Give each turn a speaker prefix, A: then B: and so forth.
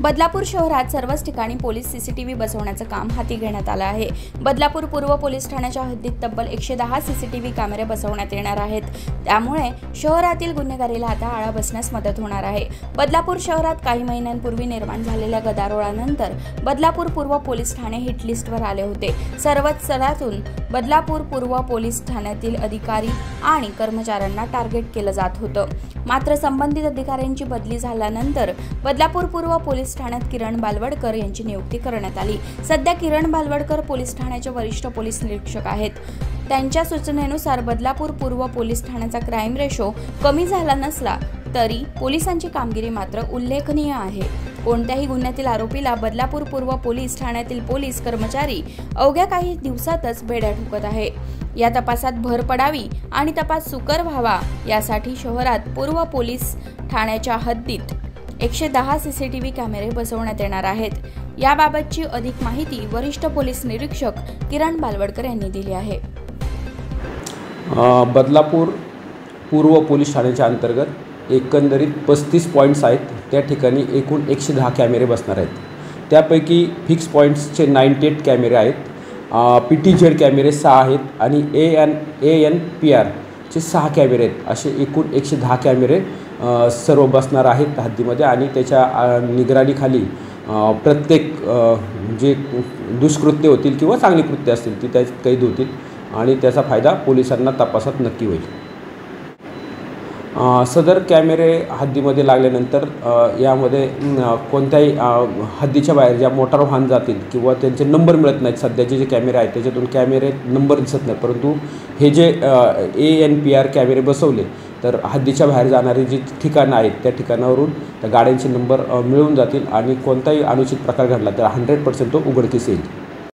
A: बदलापूर शहरात सर्वच ठिकाणी पोलीस सीसीटीव्ही बसवण्याचं काम हाती घेण्यात आलं आहे। बदलापूर पूर्व पोलीस ठाण्याच्या हद्दीत तब्बल 110 सीसीटीव्ही कॅमेरे बसवण्यात येणार आहेत। त्यामुळे शहरातील गुन्हेगारीला आता आळा बसण्यास मदत होणार आहे। बदलापूर शहरात काही महिन्यांपूर्वी निर्माण झालेल्या गदारोळानंतर बदलापूर पूर्व पोलीस ठाणे हिट लिस्टवर आले होते। सर्वच स्तरातून बदलापूर पूर्व पोलीस ठाण्यातील अधिकारी आणि कर्मचाऱ्यांना टार्गेट केलं जात होतं। मात्र संबंधित अधिकाऱ्यांची बदली झाल्यानंतर बदलापूर पूर्व पोलीस ठाण्यात किरण बालवडकर यांची नियुक्ती करण्यात आली। सध्या किरण बालवडकर पोलीस ठाण्याचे वरिष्ठ पोलीस निरीक्षक आहेत। त्यांच्या सूचनेनुसार बदलापूर पूर्व पोलीस ठाण्याचा क्राईम रेशो कमी झाला नसला तरी पोलिसांची कामगिरी मात्र उल्लेखनीय आहे। कोणत्याही गुन्ह्यातील आरोपीला बदलापूर पूर्व पोलीस ठाण्यातील पोलीस कर्मचारी अवघ्या काही दिवसातच बेड्या ठोकत आहे। या तपासात भर पडावी आणि तपास सुकर व्हावा यासाठी शहरात पूर्व पोलीस ठाण्याच्या हद्दीत 110 सीसीटीव्ही कॅमेरे बसवण्यात येणार आहेत। याबाबतची अधिक माहिती वरिष्ठ पोलीस निरीक्षक किरण बालवडकर यांनी दिली आहे।
B: बदलापूर पूर्व पोलीस ठाण्याच्या अंतर्गत एकंदरीत 35 पॉईंट्स आहेत। त्या ठिकाणी एकूण 110 कॅमेरे बसणार आहेत। त्यापैकी फिक्स पॉईंट्सचे 98 कॅमेरे आहेत। PTZ कॅमेरे 6 आहेत आणि ANPR चे 6 कॅमेरे आहेत। असे एकूण 110 कॅमेरे सर्व बसणार आहेत हद्दीमध्ये आणि त्याच्या निगराणीखाली प्रत्येक जे दुष्कृत्य होतील किंवा चांगली कृत्य असतील ती त्यात कैद होतील आणि त्याचा फायदा पोलिसांना तपासात नक्की होईल। सदर कॅमेरे हद्दीमध्ये लागल्यानंतर यामध्ये कोणत्याही हद्दीच्या बाहेर ज्या मोटार वाहन जातील किंवा त्यांचे नंबर मिळत नाहीत, सध्याचे जे कॅमेरे आहेत त्याच्यातून कॅमेरे नंबर दिसत नाही, परंतु हे जे ANPR कॅमेरे बसवले तर हद्दीच्या बाहेर जाणारी जी ठिकाणं आहेत त्या ठिकाणावरून त्या गाड्यांचे नंबर मिळून जातील आणि कोणताही अनुचित प्रकार घडला तर 100% तो उघडकीस येईल।